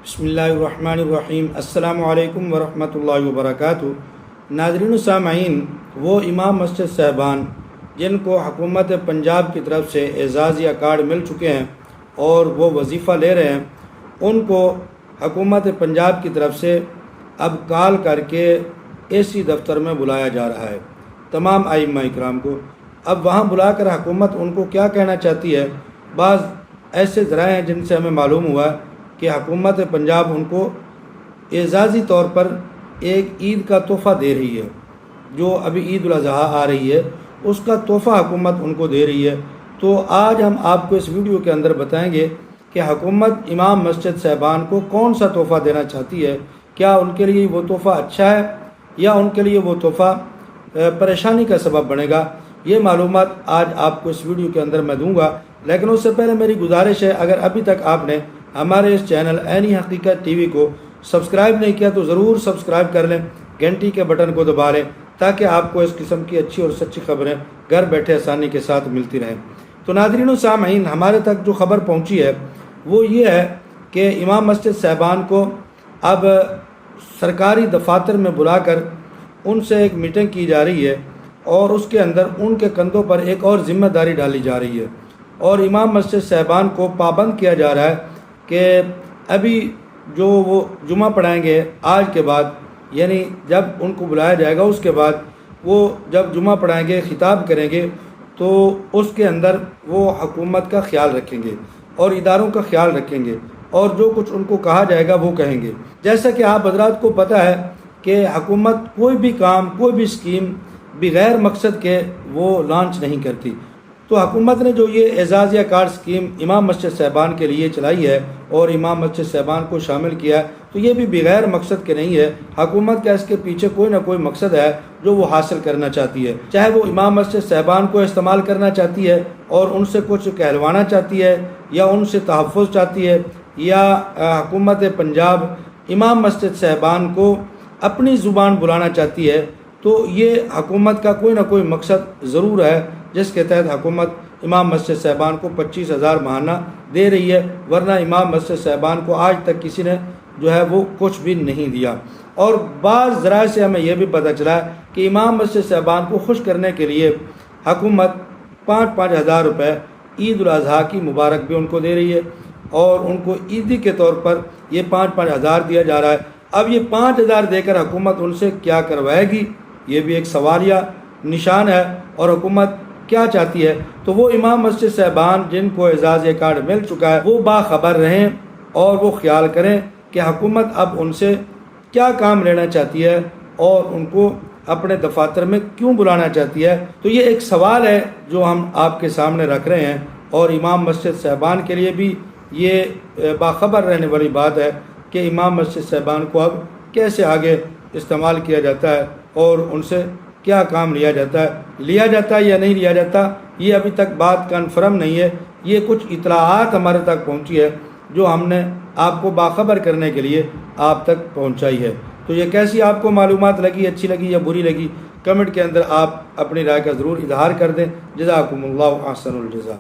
بسم اللہ الرحمن الرحیم۔ السلام علیکم ورحمۃ اللہ وبرکاتہ۔ ناظرین و سامعین، وہ امام مسجد صاحبان جن کو حکومت پنجاب کی طرف سے اعزاز یا کارڈ مل چکے ہیں اور وہ وظیفہ لے رہے ہیں، ان کو حکومت پنجاب کی طرف سے اب کال کر کے اے سی دفتر میں بلایا جا رہا ہے۔ تمام ائمہ اکرام کو اب وہاں بلا کر حکومت ان کو کیا کہنا چاہتی ہے۔ بعض ایسے ذرائع ہیں جن سے ہمیں معلوم ہوا کہ حکومت پنجاب ان کو اعزازی طور پر ایک عید کا تحفہ دے رہی ہے، جو ابھی عید الاضحیٰ آ رہی ہے، اس کا تحفہ حکومت ان کو دے رہی ہے۔ تو آج ہم آپ کو اس ویڈیو کے اندر بتائیں گے کہ حکومت امام مسجد صاحبان کو کون سا تحفہ دینا چاہتی ہے۔ کیا ان کے لیے وہ تحفہ اچھا ہے یا ان کے لیے وہ تحفہ پریشانی کا سبب بنے گا، یہ معلومات آج آپ کو اس ویڈیو کے اندر میں دوں گا۔ لیکن اس سے پہلے میری گزارش ہے، اگر ابھی تک آپ نے ہمارے اس چینل عینی حقیقت ٹی وی کو سبسکرائب نہیں کیا تو ضرور سبسکرائب کر لیں، گھنٹی کے بٹن کو دبا لیں تاکہ آپ کو اس قسم کی اچھی اور سچی خبریں گھر بیٹھے آسانی کے ساتھ ملتی رہیں۔ تو ناظرین و سامعین، ہمارے تک جو خبر پہنچی ہے وہ یہ ہے کہ امام مسجد صاحبان کو اب سرکاری دفاتر میں بلا کر ان سے ایک میٹنگ کی جا رہی ہے اور اس کے اندر ان کے کندھوں پر ایک اور ذمہ داری ڈالی جا رہی ہے، اور امام مسجد صاحبان کو پابند کیا جا رہا ہے کہ ابھی جو وہ جمعہ پڑھائیں گے آج کے بعد، یعنی جب ان کو بلایا جائے گا اس کے بعد وہ جب جمعہ پڑھائیں گے، خطاب کریں گے، تو اس کے اندر وہ حکومت کا خیال رکھیں گے اور اداروں کا خیال رکھیں گے اور جو کچھ ان کو کہا جائے گا وہ کہیں گے۔ جیسا کہ آپ حضرات کو پتہ ہے کہ حکومت کوئی بھی کام، کوئی بھی اسکیم بغیر مقصد کے وہ لانچ نہیں کرتی۔ تو حکومت نے جو یہ اعزاز یا کارڈ اسکیم امام مسجد صاحبان کے لیے چلائی ہے اور امام مسجد صاحبان کو شامل کیا ہے، تو یہ بھی بغیر مقصد کے نہیں ہے۔ حکومت کا اس کے پیچھے کوئی نہ کوئی مقصد ہے جو وہ حاصل کرنا چاہتی ہے، چاہے وہ امام مسجد صاحبان کو استعمال کرنا چاہتی ہے اور ان سے کچھ کہلوانا چاہتی ہے، یا ان سے تحفظ چاہتی ہے، یا حکومت پنجاب امام مسجد صاحبان کو اپنی زبان بلانا چاہتی ہے۔ تو یہ حکومت کا کوئی نہ کوئی مقصد ضرور ہے جس کے تحت حکومت امام مسجد صاحبان کو 25,000 ماہانہ دے رہی ہے، ورنہ امام مسجد صاحبان کو آج تک کسی نے جو ہے وہ کچھ بھی نہیں دیا۔ اور بعض ذرائع سے ہمیں یہ بھی پتہ چلا ہے کہ امام مسجد صاحبان کو خوش کرنے کے لیے حکومت 5,000 ہزار روپے عید الاضحیٰ کی مبارک بھی ان کو دے رہی ہے، اور ان کو عیدی کے طور پر یہ 5,000 ہزار دیا جا رہا ہے۔ اب یہ 5,000 دے کر حکومت ان سے کیا کروائے گی، یہ بھی ایک سوالیہ نشان ہے، اور حکومت کیا چاہتی ہے۔ تو وہ امام مسجد صاحبان جن کو اعزاز کارڈ مل چکا ہے وہ باخبر رہیں اور وہ خیال کریں کہ حکومت اب ان سے کیا کام لینا چاہتی ہے اور ان کو اپنے دفاتر میں کیوں بلانا چاہتی ہے۔ تو یہ ایک سوال ہے جو ہم آپ کے سامنے رکھ رہے ہیں، اور امام مسجد صاحبان کے لیے بھی یہ باخبر رہنے والی بات ہے کہ امام مسجد صاحبان کو اب کیسے آگے استعمال کیا جاتا ہے اور ان سے کیا کام لیا جاتا ہے یا نہیں لیا جاتا، یہ ابھی تک بات کنفرم نہیں ہے۔ یہ کچھ اطلاعات ہمارے تک پہنچی ہے جو ہم نے آپ کو باخبر کرنے کے لیے آپ تک پہنچائی ہے۔ تو یہ کیسی آپ کو معلومات لگی، اچھی لگی یا بری لگی، کمنٹ کے اندر آپ اپنی رائے کا ضرور اظہار کر دیں۔ جزاکم اللہ احسن الجزا۔